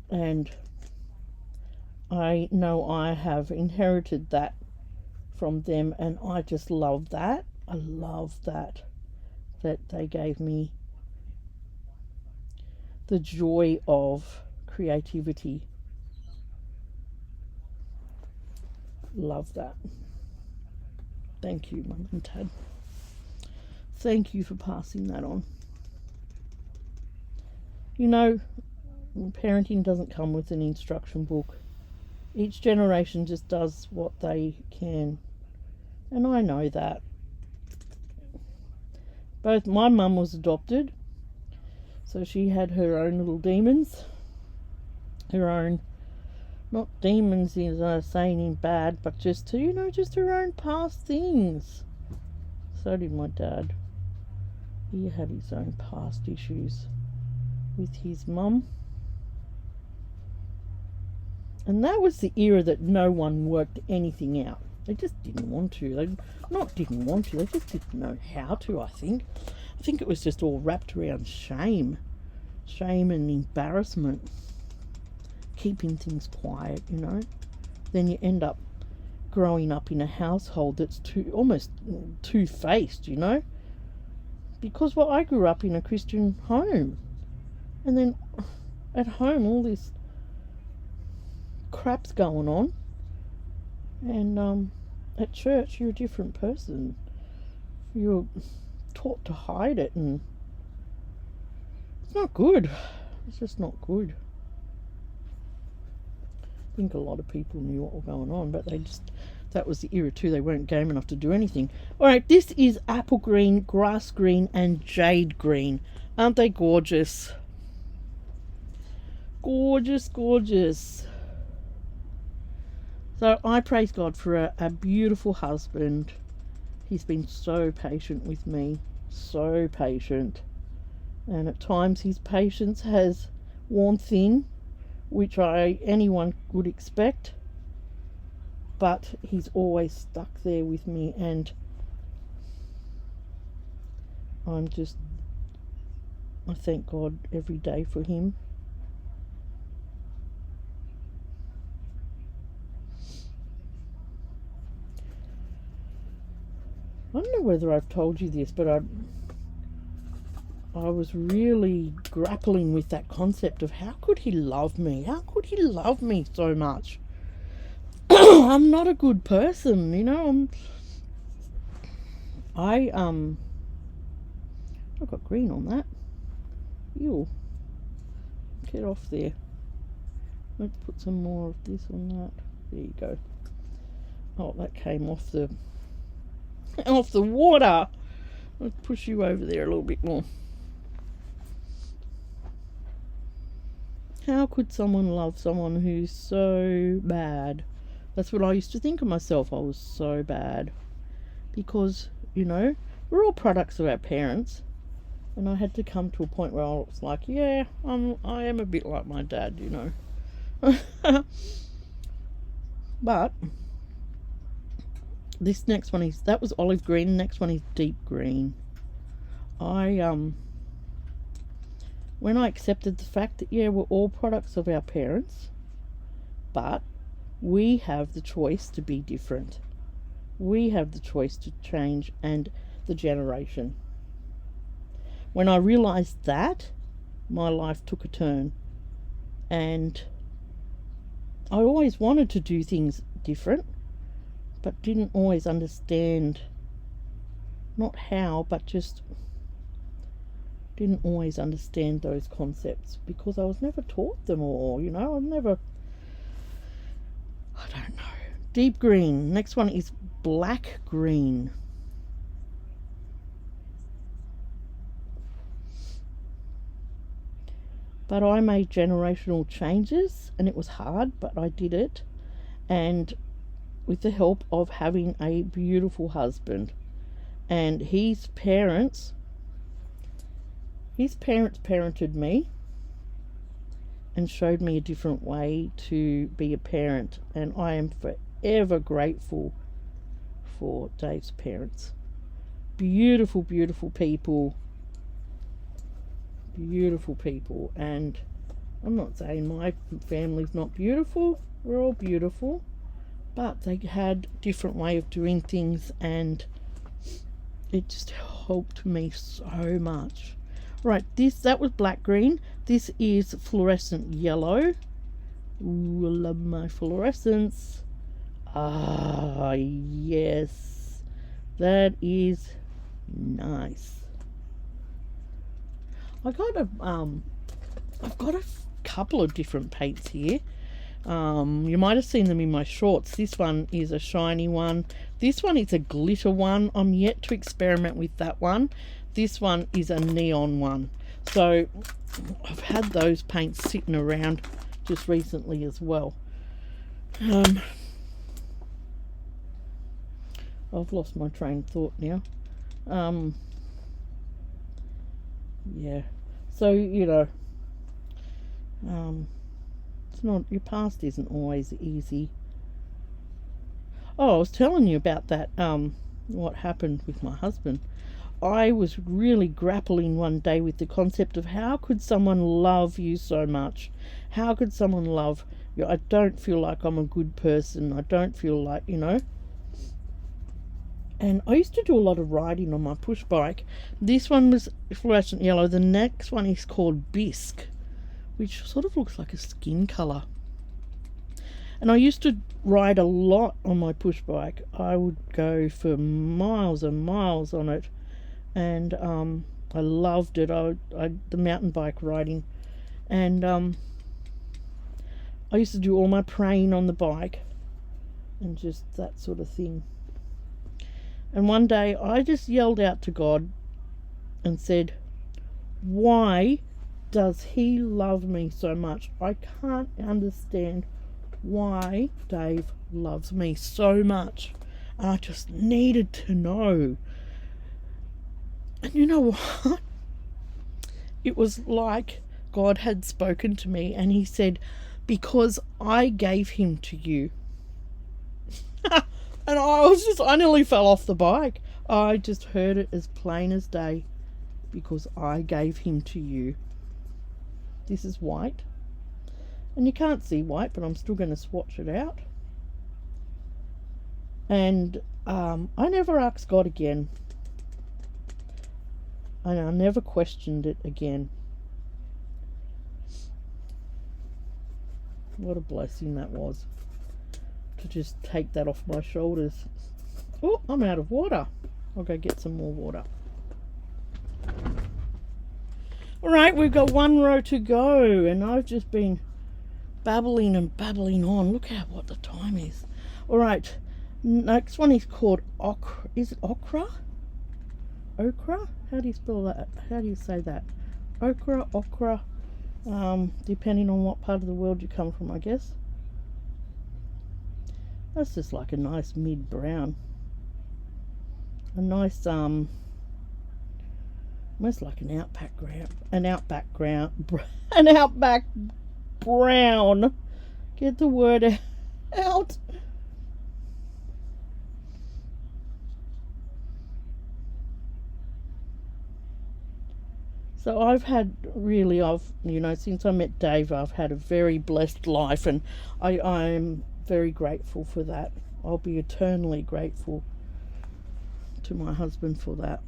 and I know I have inherited that from them, and I just love that. I love that they gave me the joy of creativity. Love that. Thank you, Mum and Dad. Thank you for passing that on. You know, parenting doesn't come with an instruction book. Each generation just does what they can. And I know that. Both my mum was adopted, so she had her own little demons. Her own, not demons is saying in bad, but just to, you know, just her own past things. So did my dad. He had his own past issues with his mum. And that was the era that no one worked anything out. They just didn't want to. They just didn't know how to, I think. I think it was just all wrapped around shame. Shame and embarrassment. Keeping things quiet, you know. Then you end up growing up in a household that's almost two-faced, you know. Because, well, I grew up in a Christian home. And then at home, all this crap's going on. And at church, you're a different person. You're taught to hide it, and it's not good. It's just not good. I think a lot of people knew what was going on, but that was the era too. They weren't game enough to do anything. Alright, this is apple green, grass green, and jade green. Aren't they gorgeous? Gorgeous, gorgeous. So I praise God for a beautiful husband. He's been so patient with me. So patient. And at times his patience has worn thin, which anyone would expect. But he's always stuck there with me, and I thank God every day for him. I don't know whether I've told you this, but I was really grappling with that concept of how could he love me? How could he love me so much? I'm not a good person, you know. I've got green on that. Ew. Get off there. Let's put some more of this on that. There you go. Oh, that came off the water. Let's push you over there a little bit more. How could someone love someone who's so bad? That's what I used to think of myself. I was so bad. Because, you know, we're all products of our parents. And I had to come to a point where I was like, yeah, I am a bit like my dad, you know. But this next one that was olive green. The next one is deep green. When I accepted the fact that, yeah, we're all products of our parents, but we have the choice to be different. We have the choice to change, and the generation. When I realized that, my life took a turn. And I always wanted to do things different, but didn't always understand, not how, but just didn't always understand those concepts because I was never taught them all, you know. I don't know. Deep green. Next one is black green. But I made generational changes, and it was hard, but I did it. And with the help of having a beautiful husband. And his parents parented me and showed me a different way to be a parent, and I am forever grateful for Dave's parents. Beautiful, beautiful people. Beautiful people. And I'm not saying my family's not beautiful. We're all beautiful, but they had a different way of doing things, and it just helped me so much. Right, that was black green. This is fluorescent yellow. Ooh, I love my fluorescence. Ah, yes. That is nice. I've got a couple of different paints here. You might have seen them in my shorts. This one is a shiny one. This one is a glitter one. I'm yet to experiment with that one. This one is a neon one. So I've had those paints sitting around just recently as well. I've lost my train of thought now. Yeah. So, you know, it's not, your past isn't always easy. Oh, I was telling you about that, what happened with my husband. I was really grappling one day with the concept of how could someone love you so much? How could someone love you? I don't feel like I'm a good person. I don't feel like, you know. And I used to do a lot of riding on my push bike. This one was fluorescent yellow. The next one is called bisque, which sort of looks like a skin colour. And I used to ride a lot on my push bike. I would go for miles and miles on it. And I loved it. The mountain bike riding. And I used to do all my praying on the bike. And just that sort of thing. And one day I just yelled out to God and said, why does he love me so much? I can't understand why Dave loves me so much. And I just needed to know. And you know what? It was like God had spoken to me and he said, because I gave him to you. And I nearly fell off the bike. I just heard it as plain as day. Because I gave him to you. This is white. And you can't see white, but I'm still going to swatch it out. And I never asked God again. And I never questioned it again. What a blessing that was. To just take that off my shoulders. Oh, I'm out of water. I'll go get some more water. Alright, we've got one row to go. And I've just been babbling and babbling on. Look at what the time is. Alright, Next one is called Okra. Is it Okra? Okra? How do you spell that? How do you say that? Okra, Okra. Depending on what part of the world you come from, I guess. That's just like a nice mid brown. A nice almost like an outback brown. Get the word out. So I've since I met Dave, I've had a very blessed life, and I'm very grateful for that. I'll be eternally grateful to my husband for that,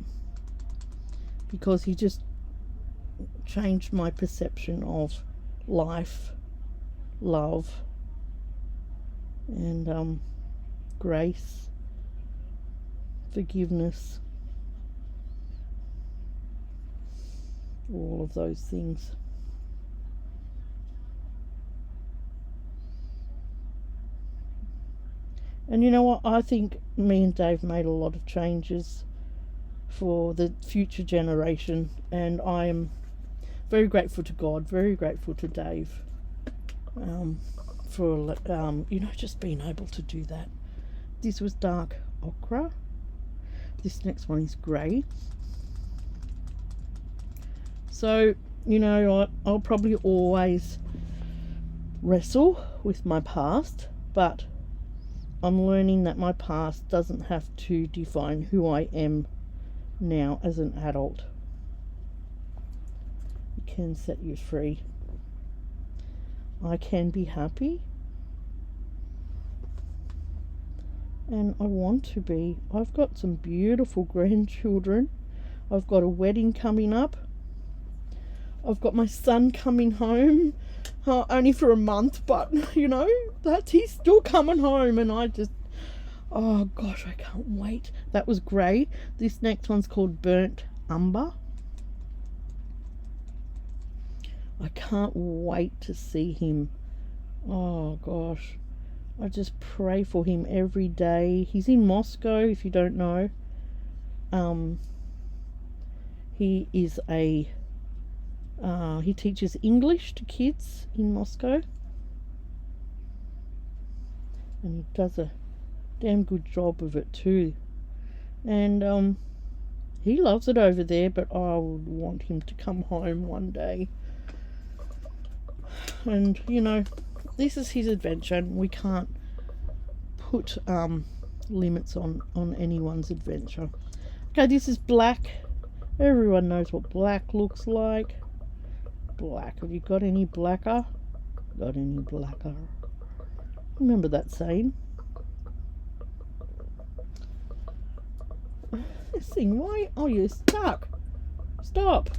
because he just changed my perception of life, love, and grace, forgiveness, all of those things. And you know what? I think me and Dave made a lot of changes for the future generation, and I am very grateful to God, very grateful to Dave, for just being able to do that. This was dark ochre. This next one is grey. So, I'll probably always wrestle with my past, but I'm learning that my past doesn't have to define who I am now as an adult. It can set you free. I can be happy, and I want to be. I've got some beautiful grandchildren. I've got a wedding coming up. I've got my son coming home, only for a month, but he's still coming home, and oh gosh, I can't wait. That was grey. This next one's called burnt umber. I can't wait to see him. Oh gosh, I just pray for him every day. He's in Moscow, if you don't know. He is he teaches English to kids in Moscow, and he does a damn good job of it too. And he loves it over there, but I would want him to come home one day. And this is his adventure, and we can't put limits on anyone's adventure. Okay, this is black. Everyone knows what black looks like. Black. Have you got any blacker? Got any blacker? Remember that saying? This thing, why? Oh, you're stuck. Stop.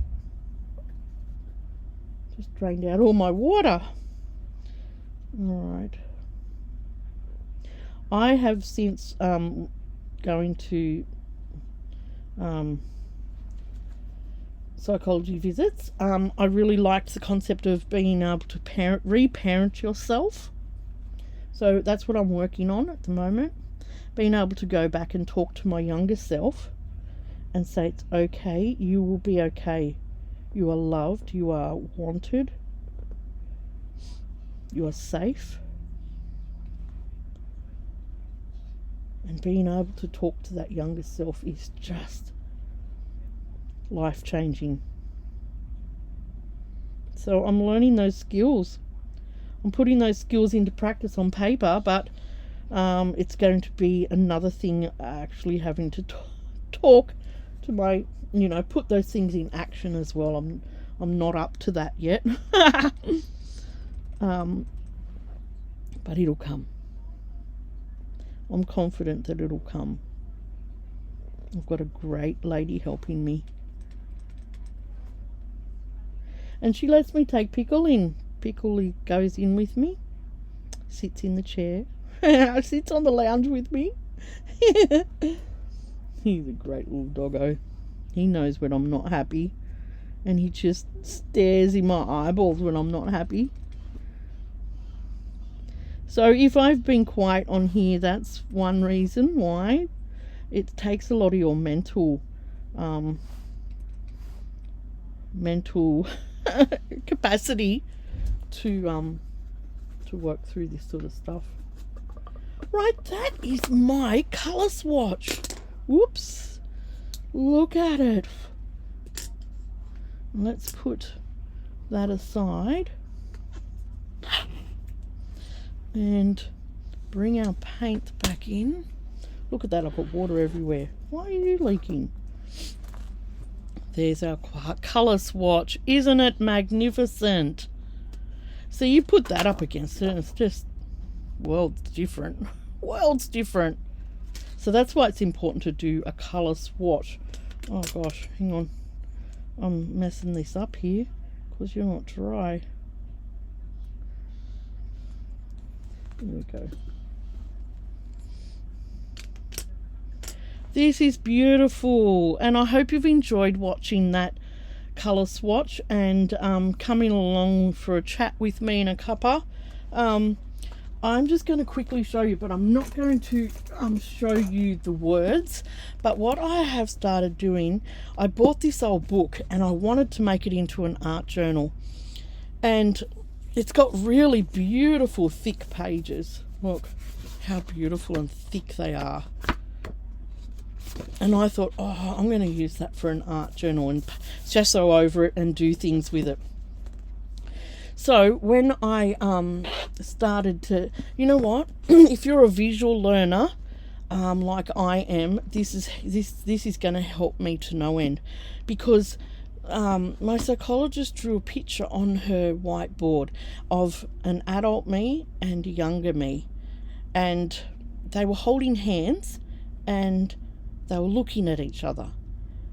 Just drained out all my water. Alright. I have since going to psychology visits. I really liked the concept of being able to reparent yourself. So that's what I'm working on at the moment. Being able to go back and talk to my younger self and say, it's okay, you will be okay. You are loved, you are wanted, you are safe. And being able to talk to that younger self is just life-changing. So I'm learning those skills. I'm putting those skills into practice on paper, but it's going to be another thing actually having to talk to my, put those things in action as well. I'm not up to that yet. But it'll come. I'm confident that it'll come. I've got a great lady helping me. And she lets me take Pickle in. Pickle goes in with me, sits in the chair, sits on the lounge with me. He's a great little doggo. He knows when I'm not happy, and he just stares in my eyeballs when I'm not happy. So if I've been quiet on here, that's one reason why. It takes a lot of your mental capacity to work through this sort of stuff. Right, that is my colour swatch. Whoops. Look at it. Let's put that aside and bring our paint back in. Look at that, I've got water everywhere. Why are you leaking? There's our colour swatch. Isn't it magnificent? So you put that up against it and it's just worlds different. Worlds different. So that's why it's important to do a colour swatch. Oh gosh, hang on. I'm messing this up here because you're not dry. There we go. This is beautiful, and I hope you've enjoyed watching that colour swatch and coming along for a chat with me in a cuppa. I'm just going to quickly show you, but I'm not going to show you the words. But what I have started doing, I bought this old book and I wanted to make it into an art journal, and it's got really beautiful thick pages. Look how beautiful and thick they are. And I thought, oh, I'm going to use that for an art journal and gesso over it and do things with it. So when I started to, you know what, if you're a visual learner like I am, this is going to help me to no end, because my psychologist drew a picture on her whiteboard of an adult me and a younger me, and they were holding hands and they were looking at each other,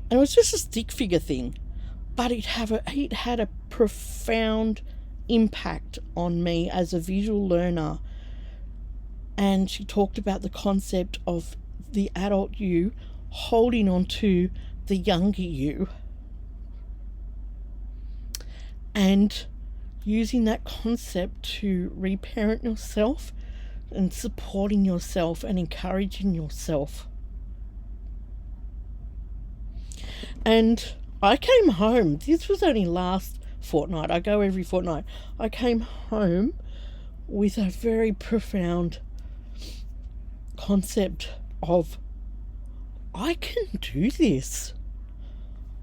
and it was just a stick figure thing, but it had a profound impact on me as a visual learner. And she talked about the concept of the adult you holding on to the younger you and using that concept to reparent yourself and supporting yourself and encouraging yourself. And I came home, this was only last fortnight, I go every fortnight. I came home with a very profound concept of, I can do this.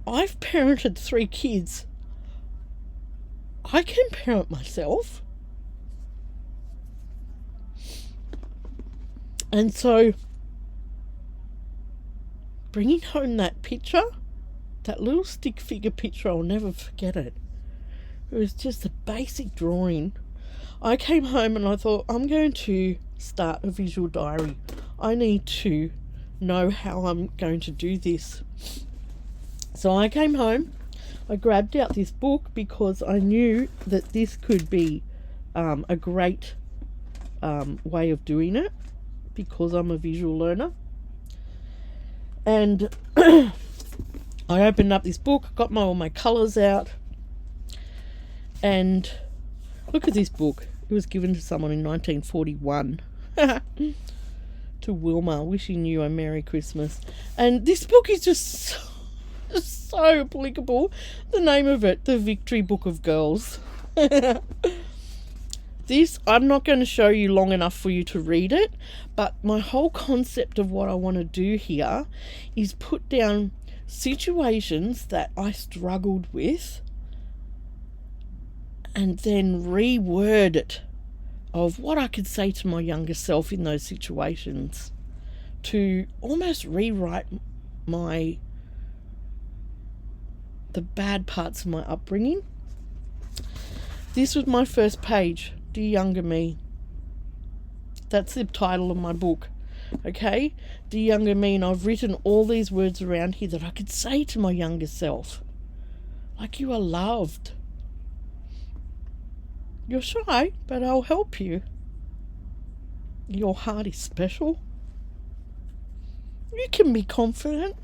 I've parented 3 kids. I can parent myself. And so bringing home that picture, that little stick figure picture, I'll never forget it. It was just a basic drawing. I came home and I thought, I'm going to start a visual diary. I need to know how I'm going to do this. So I came home, I grabbed out this book because I knew that this could be a great way of doing it, because I'm a visual learner. And I opened up this book, got all my colours out, and look at this book. It was given to someone in 1941. To Wilma, wishing you a Merry Christmas. And this book is just so applicable. The name of it, The Victory Book of Girls. This, I'm not going to show you long enough for you to read it, but my whole concept of what I want to do here is put down situations that I struggled with and then reword it of what I could say to my younger self in those situations to almost rewrite the bad parts of my upbringing. This was my first page, Dear Younger Me. That's the title of my book. Okay? Dear Younger Me, and I've written all these words around here that I could say to my younger self. Like, you are loved. You're shy, but I'll help you. Your heart is special. You can be confident.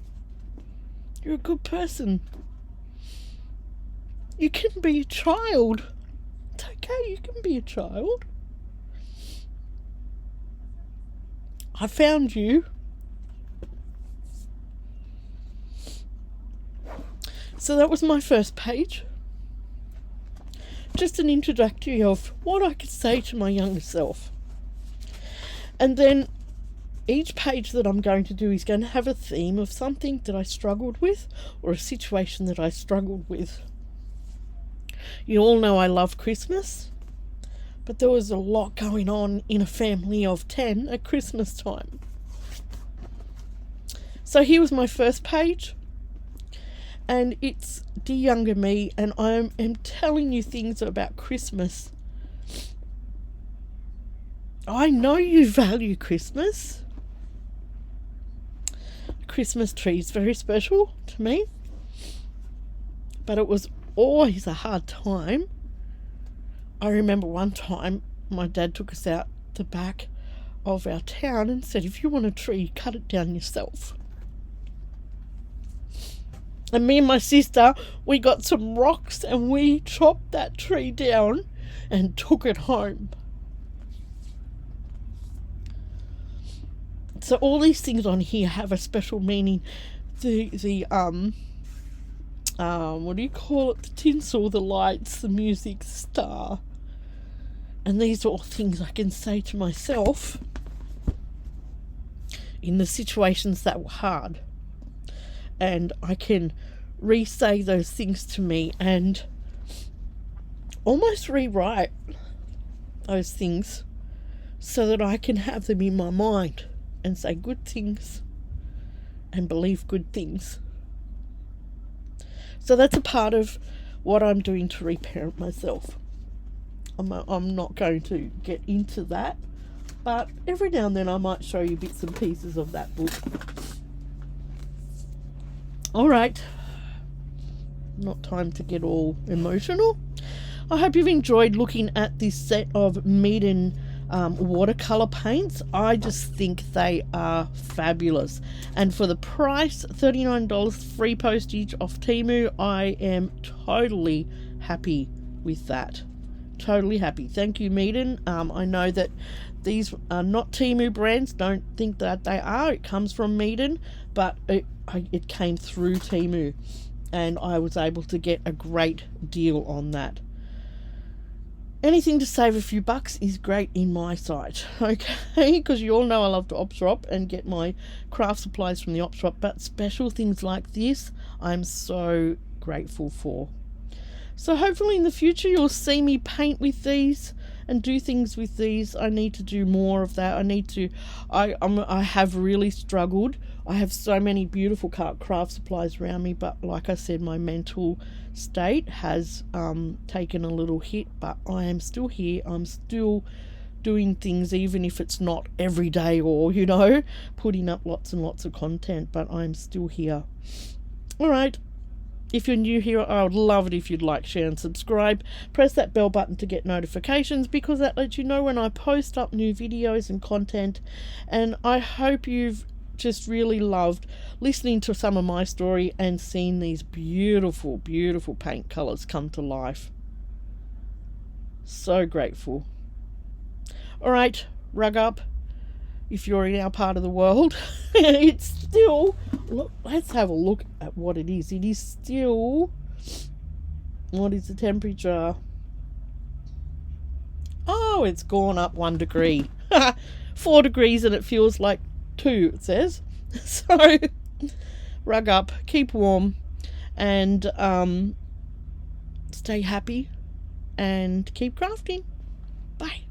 You're a good person. You can be a child. It's okay, you can be a child. I found you. So that was my first page. Just an introductory of what I could say to my younger self. And then each page that I'm going to do is going to have a theme of something that I struggled with or a situation that I struggled with. You all know I love Christmas, but there was a lot going on in a family of 10 at Christmas time. So here was my first page, and it's Dear Younger Me, and I am telling you things about Christmas. I know you value Christmas. Christmas tree is very special to me, but it was always a hard time. I remember one time my dad took us out the back of our town and said, if you want a tree, cut it down yourself. And me and my sister, we got some rocks and we chopped that tree down and took it home. So all these things on here have a special meaning. The what do you call it? The tinsel, the lights, the music, the star. And these are all things I can say to myself in the situations that were hard. And I can re-say those things to me and almost rewrite those things so that I can have them in my mind and say good things and believe good things. So that's a part of what I'm doing to reparent myself. I'm not going to get into that, but every now and then I might show you bits and pieces of that book. Alright, not time to get all emotional. I hope you've enjoyed looking at this set of Meeden watercolor paints. I just think they are fabulous, and for the price, $39 free postage off Temu, I am totally happy with that. Totally happy. Thank you, Meeden. I know that these are not Temu brands. Don't think that they are. It comes from Meeden, but it came through Temu, and I was able to get a great deal on that. Anything to save a few bucks is great in my sight, okay? Because you all know I love to Opshop and get my craft supplies from the Opshop, but special things like this, I'm so grateful for. So hopefully in the future you'll see me paint with these and do things with these. I need to do more of that. I have really struggled. I have so many beautiful craft supplies around me, but like I said, my mental state has taken a little hit, but I am still here. I'm still doing things, even if it's not every day or, putting up lots and lots of content, but I'm still here. All right. If you're new here, I would love it if you'd like, share and subscribe. Press that bell button to get notifications, because that lets you know when I post up new videos and content. And I hope you've just really loved listening to some of my story and seeing these beautiful, beautiful paint colours come to life. So grateful. All right, rug up. If you're in our part of the world, it's still, look, let's have a look at what it is. It is still, what is the temperature? Oh, it's gone up 1 degree. 4 degrees and it feels like 2, it says. So, rug up, keep warm, and stay happy, and keep crafting. Bye.